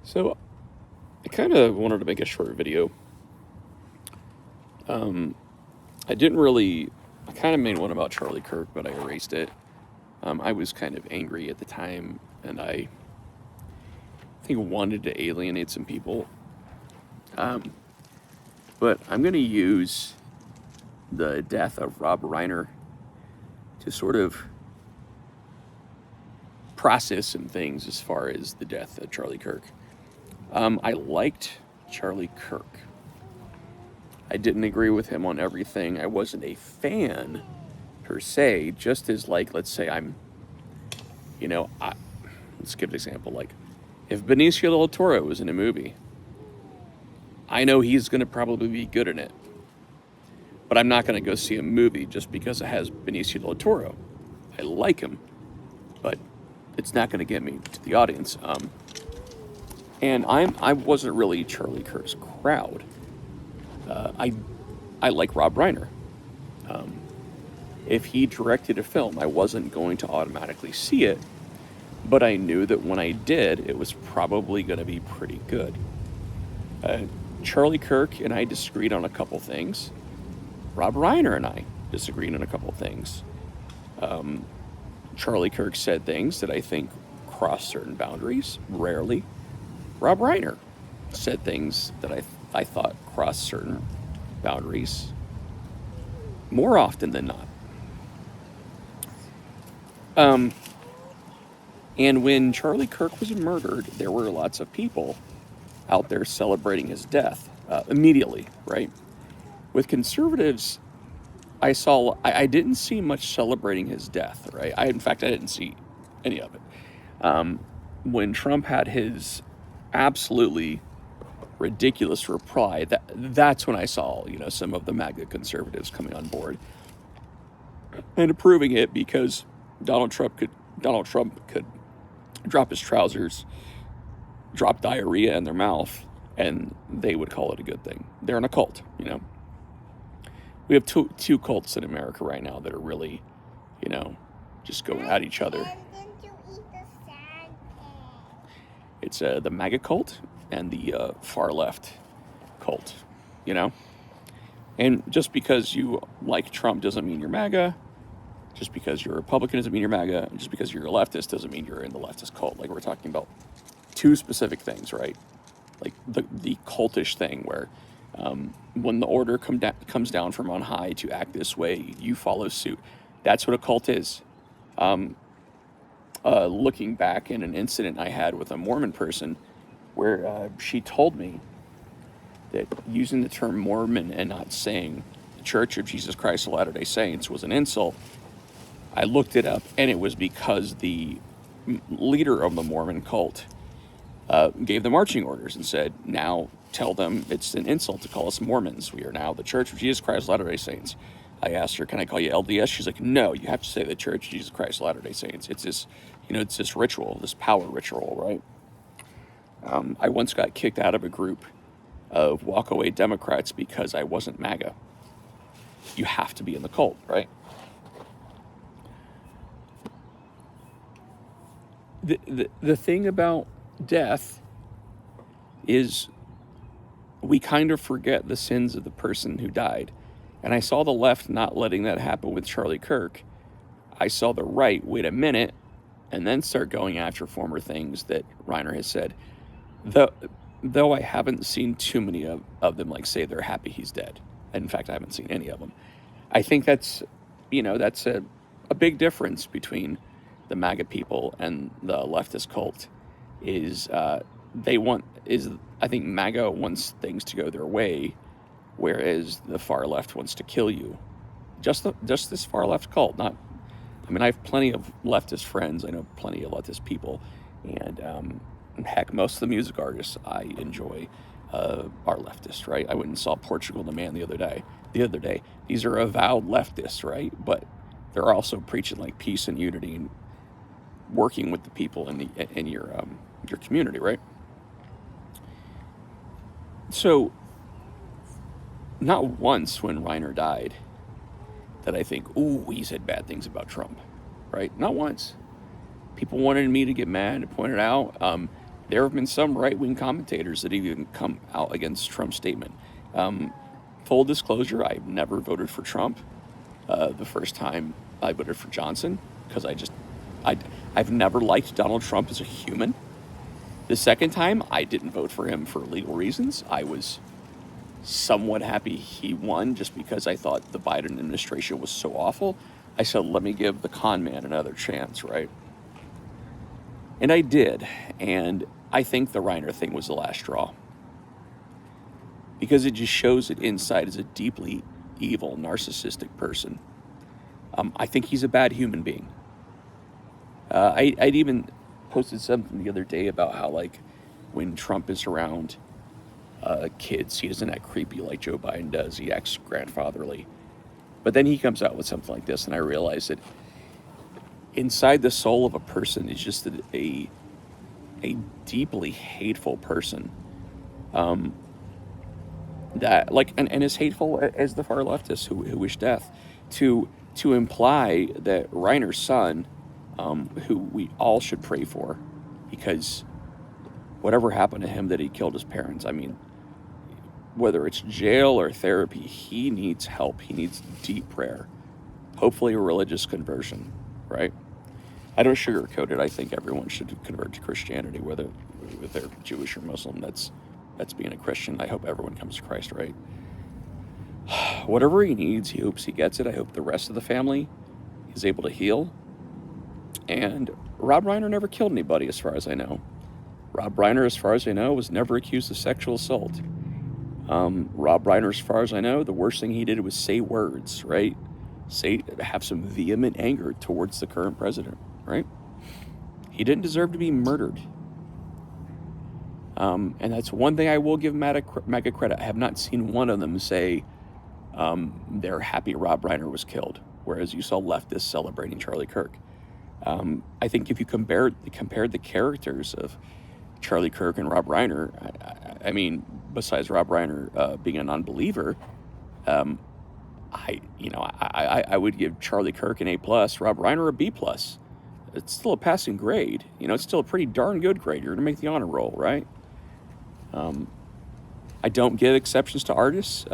So I kind of wanted to make a short video. I didn't really. I kind of made one about Charlie Kirk, but I erased it. I was kind of angry at the time, and I think wanted to alienate some people. Um, but I'm going to use the death of Rob Reiner to sort of process some things as far as the death of Charlie Kirk. I liked Charlie Kirk. I didn't agree with him on everything. I wasn't a fan per se, just as, like, let's say let's give an example. Like, if Benicio del Toro was in a movie, I know he's going to probably be good in it. But I'm not going to go see a movie just because it has Benicio del Toro. I like him, but it's not going to get me to the audience. And I wasn't really Charlie Kirk's crowd. I like Rob Reiner. If he directed a film, I wasn't going to automatically see it, but I knew that when I did, it was probably going to be pretty good. Charlie Kirk and I disagreed on a couple things. Rob Reiner and I disagreed on a couple things. Charlie Kirk said things that I think crossed certain boundaries, rarely. Rob Reiner said things that I thought crossed certain boundaries, more often than not. And when Charlie Kirk was murdered, there were lots of people out there celebrating his death immediately, right? With conservatives, I didn't see much celebrating his death, right? In fact, I didn't see any of it. When Trump had his absolutely ridiculous reply, that's when I saw, some of the MAGA conservatives coming on board and approving it, because Donald Trump could drop his trousers, drop diarrhea in their mouth, and they would call it a good thing. They're in a cult, We have two cults in America right now that are really, just going at each other. It's the MAGA cult and the far left cult, And just because you like Trump doesn't mean you're MAGA. Just because you're a Republican doesn't mean you're MAGA. And just because you're a leftist doesn't mean you're in the leftist cult. Like, we're talking about two specific things, right? Like the cultish thing where when the order comes down from on high to act this way, you follow suit. That's what a cult is. Looking back in an incident I had with a Mormon person where she told me that using the term Mormon and not saying the Church of Jesus Christ of Latter-day Saints was an insult. I looked it up, and it was because the leader of the Mormon cult gave the marching orders and said, now tell them it's an insult to call us Mormons. We are now the Church of Jesus Christ of Latter-day Saints. I asked her, can I call you LDS? She's like, no, you have to say the Church of Jesus Christ of Latter-day Saints. It's this, it's this ritual, this power ritual, right? I once got kicked out of a group of walkaway Democrats because I wasn't MAGA. You have to be in the cult, right? The thing about death is we kind of forget the sins of the person who died. And I saw the left not letting that happen with Charlie Kirk. I saw the right wait a minute and then start going after former things that Reiner has said. Though I haven't seen too many of them say they're happy he's dead. In fact, I haven't seen any of them. I think that's a big difference between the MAGA people and the leftist cult. I think MAGA wants things to go their way, whereas the far left wants to kill you. Just this far left cult. I have plenty of leftist friends. I know plenty of leftist people, and heck, most of the music artists I enjoy are leftist, right? I went and saw Portugal the Man the other day. These are avowed leftists, right? But they're also preaching peace and unity and working with the people in your community, right? So, not once when Reiner died that I think, ooh, he said bad things about Trump, right? Not once. People wanted me to get mad and point it out. There have been some right-wing commentators that even come out against Trump's statement. Full disclosure, I've never voted for Trump. The first time I voted for Johnson because I've never liked Donald Trump as a human. The second time, I didn't vote for him for legal reasons. I was somewhat happy he won just because I thought the Biden administration was so awful. I said, let me give the con man another chance, right? And I did. And I think the Reiner thing was the last straw. Because it just shows that inside is a deeply evil, narcissistic person. I think he's a bad human being. I'd even posted something the other day about how, like, when Trump is around kids, he doesn't act creepy like Joe Biden does. He acts grandfatherly. But then he comes out with something like this, and I realize that inside the soul of a person is just a deeply hateful person. That, like, and as hateful as the far leftists who wish death, to imply that Reiner's son, who we all should pray for, because whatever happened to him that he killed his parents, I mean, whether it's jail or therapy, he needs help. He needs deep prayer, hopefully a religious conversion, right? I don't sugarcoat it. I think everyone should convert to Christianity, whether they're Jewish or Muslim. That's being a Christian. I hope everyone comes to Christ, right? Whatever he needs, he hopes he gets it. I hope the rest of the family is able to heal. And Rob Reiner never killed anybody, as far as I know. Rob Reiner, as far as I know, was never accused of sexual assault. Rob Reiner, as far as I know, the worst thing he did was say words, right? Have some vehement anger towards the current president, right? He didn't deserve to be murdered. And that's one thing I will give MAGA credit. I have not seen one of them say they're happy Rob Reiner was killed, whereas you saw leftists celebrating Charlie Kirk. I think if you compared the characters of Charlie Kirk and Rob Reiner, I mean, besides Rob Reiner being a non-believer, I would give Charlie Kirk an A+, Rob Reiner a B+. It's still a passing grade. It's still a pretty darn good grade. You're gonna make the honor roll, right? I don't give exceptions to artists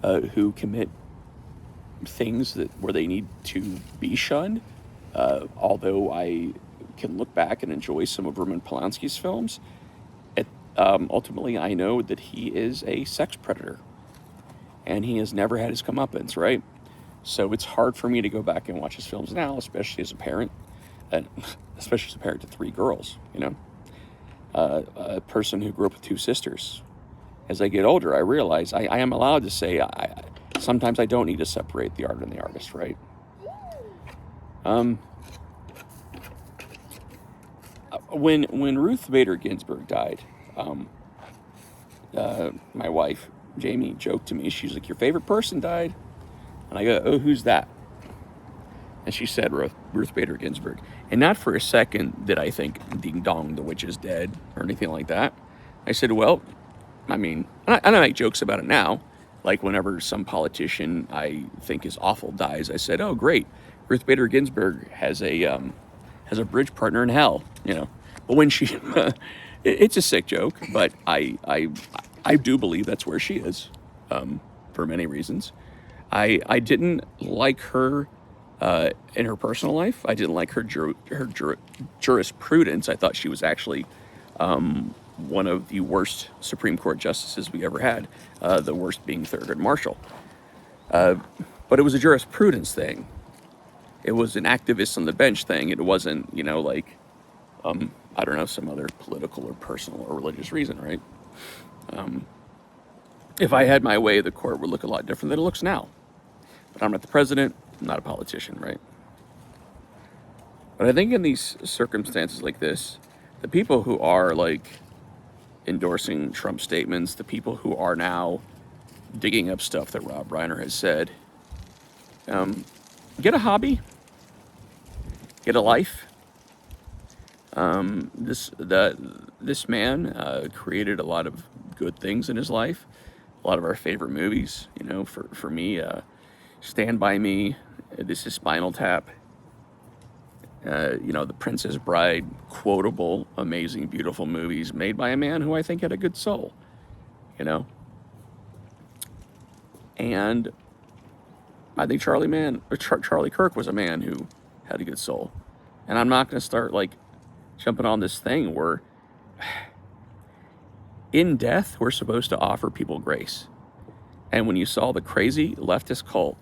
who commit things where they need to be shunned. Although I can look back and enjoy some of Roman Polanski's films, ultimately I know that he is a sex predator, and he has never had his comeuppance, right? So it's hard for me to go back and watch his films now, especially as a parent, and especially as a parent to 3 girls, a person who grew up with 2 sisters. As I get older, I realize I am allowed to say sometimes I don't need to separate the art and the artist, right? When Ruth Bader Ginsburg died, my wife, Jamie, joked to me, she's like, your favorite person died? And I go, oh, who's that? And she said Ruth Bader Ginsburg. And not for a second did I think, ding dong, the witch is dead, or anything like that. I said, well, I mean, and I make jokes about it now. Like whenever some politician I think is awful dies, I said, oh, great, Ruth Bader Ginsburg has a bridge partner in hell, But when she, it's a sick joke, but I do believe that's where she is, for many reasons. I didn't like her in her personal life. I didn't like her jurisprudence. I thought she was actually one of the worst Supreme Court justices we ever had, the worst being Thurgood Marshall. But it was a jurisprudence thing. It was an activist on the bench thing. It wasn't, I don't know, some other political or personal or religious reason, right? If I had my way, the court would look a lot different than it looks now. But I'm not the president, I'm not a politician, right? But I think in these circumstances like this, the people who are, endorsing Trump statements, the people who are now digging up stuff that Rob Reiner has said, get a hobby, get a life. This man created a lot of good things in his life. A lot of our favorite movies, for me, Stand By Me, This Is Spinal Tap, The Princess Bride, quotable, amazing, beautiful movies made by a man who I think had a good soul, And I think Charlie Kirk was a man who had a good soul. And I'm not going to start jumping on this thing where in death, we're supposed to offer people grace. And when you saw the crazy leftist cult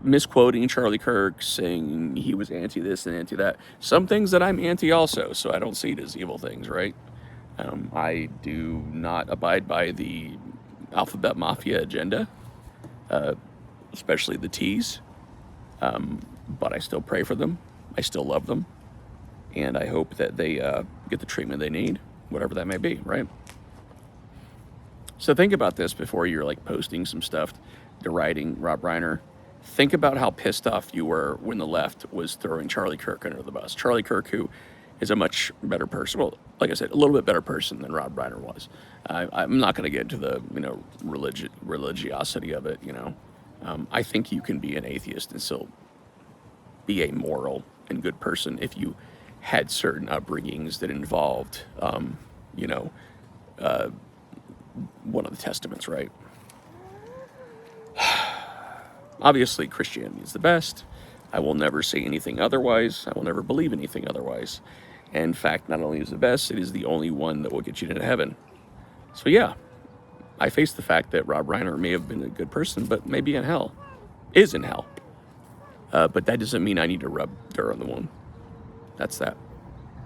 misquoting Charlie Kirk, saying he was anti this and anti that, some things that I'm anti also, so I don't see it as evil things, right? I do not abide by the alphabet mafia agenda, especially the T's, but I still pray for them. I still love them, and I hope that they get the treatment they need, whatever that may be, right? So think about this before you're posting some stuff deriding Rob Reiner. Think about how pissed off you were when the left was throwing Charlie Kirk under the bus. Charlie Kirk, who is a much better person. Well, like I said, a little bit better person than Rob Reiner was. I'm not going to get into the religiosity of it. I think you can be an atheist and still be a moral and good person if you had certain upbringings that involved, one of the testaments, right? Obviously, Christianity is the best. I will never say anything otherwise. I will never believe anything otherwise. And in fact, not only is the best, it is the only one that will get you into heaven. So yeah, I face the fact that Rob Reiner may have been a good person, but maybe is in hell. But that doesn't mean I need to rub dirt on the wound. That's that.